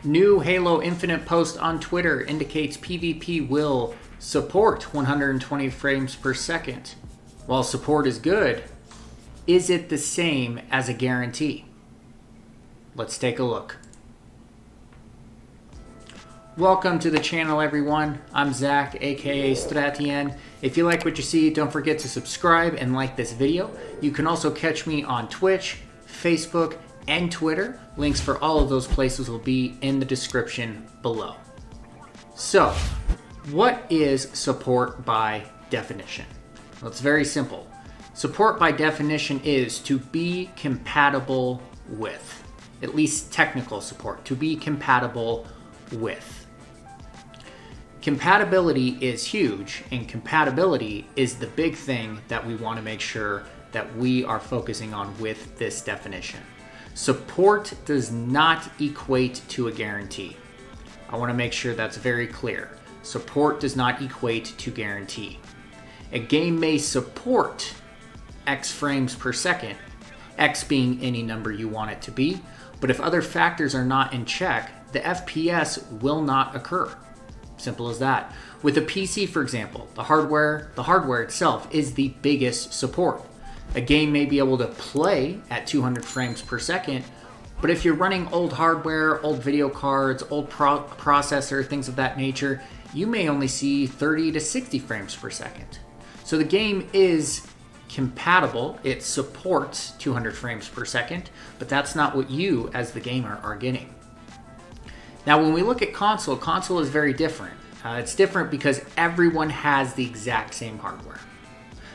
New Halo Infinite post on Twitter indicates PvP will support 120 frames per second. While support is good, is it the same as a guarantee? Let's take a look. Welcome to the channel, everyone. I'm Zach, aka Straatien. If you like what you see, don't forget to subscribe and like this video. You can also catch me on Twitch, Facebook, and Twitter. Links for all of those places will be in the description below. So, what is support by definition? Well, it's very simple. Support by definition is to be compatible with, at least technical support, to be compatible with. Compatibility is huge, and compatibility is the big thing that we want to make sure that we are focusing on with this definition. Support does not equate to a guarantee. I want to make sure that's very clear. Support does not equate to guarantee. A game may support X frames per second, X being any number you want it to be, but if other factors are not in check, the FPS will not occur. Simple as that. With a PC, for example, the hardware itself is the biggest support. A game may be able to play at 200 frames per second, but if you're running old hardware, old video cards, old processor, things of that nature, you may only see 30 to 60 frames per second. So the game is compatible, it supports 200 frames per second, but that's not what you as the gamer are getting. Now when we look at console is very different. It's different because everyone has the exact same hardware.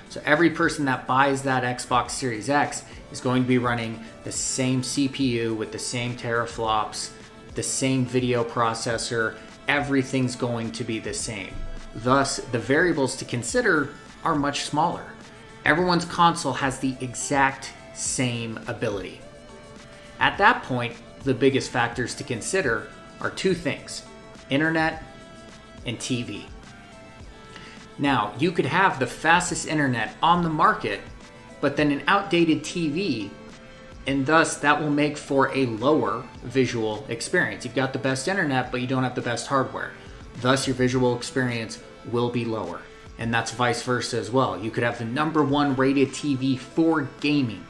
So every person that buys that Xbox Series X is going to be running the same CPU with the same teraflops, the same video processor, everything's going to be the same. Thus, the variables to consider are much smaller. Everyone's console has the exact same ability. At that point, the biggest factors to consider are two things: internet and TV. Now, you could have the fastest internet on the market, but then an outdated TV, and thus that will make for a lower visual experience. You've got the best internet, but you don't have the best hardware. Thus, your visual experience will be lower. And that's vice versa as well. You could have the #1 rated TV for gaming,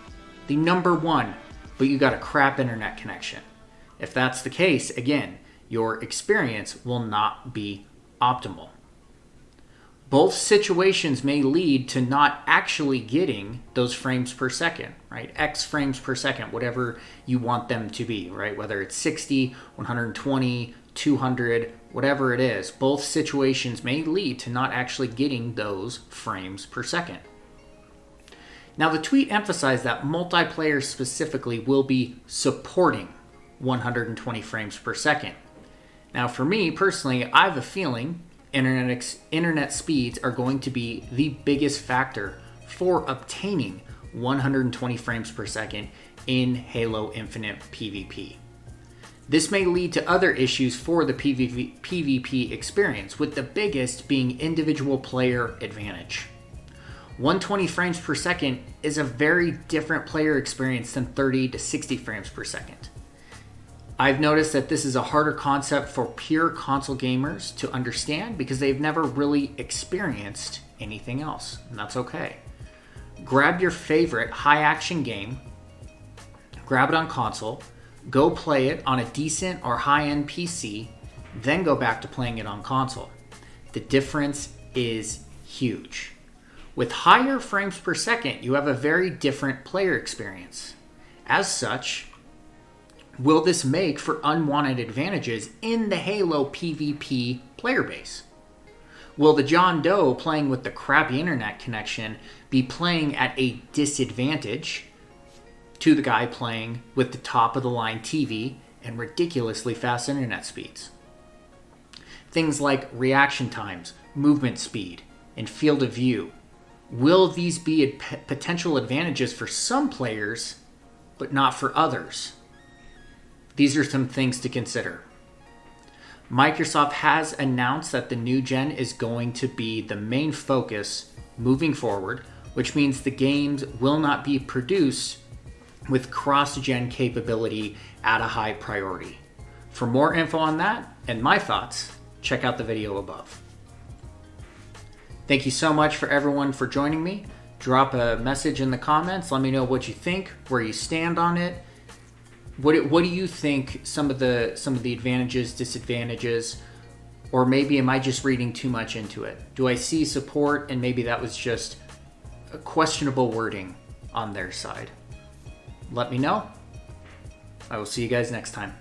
the #1, but you got a crap internet connection. If that's the case, again, your experience will not be optimal. Both situations may lead to not actually getting those frames per second, right? X frames per second, whatever you want them to be, right? Whether it's 60, 120, 200, whatever it is, both situations may lead to not actually getting those frames per second. Now, the tweet emphasized that multiplayer specifically will be supporting 120 frames per second. Now, for me personally, I have a feeling internet speeds are going to be the biggest factor for obtaining 120 frames per second in Halo Infinite PvP. This may lead to other issues for the PvP experience, with the biggest being individual player advantage. 120 frames per second is a very different player experience than 30 to 60 frames per second. I've noticed that this is a harder concept for pure console gamers to understand because they've never really experienced anything else, and that's okay. Grab your favorite high-action game, grab it on console, go play it on a decent or high-end PC, then go back to playing it on console. The difference is huge. With higher frames per second, you have a very different player experience. As such, will this make for unwanted advantages in the Halo PvP player base? Will the John Doe playing with the crappy internet connection be playing at a disadvantage to the guy playing with the top-of-the-line TV and ridiculously fast internet speeds? Things like reaction times, movement speed, and field of view. Will these be potential advantages for some players, but not for others? These are some things to consider. Microsoft has announced that the new gen is going to be the main focus moving forward, which means the games will not be produced with cross-gen capability at a high priority. For more info on that and my thoughts, check out the video above. Thank you so much for everyone for joining me. Drop a message in the comments. Let me know what you think, where you stand on it. What do you think some of the advantages, disadvantages, or maybe am I just reading too much into it? Do I see support and maybe that was just a questionable wording on their side? Let me know. I will see you guys next time.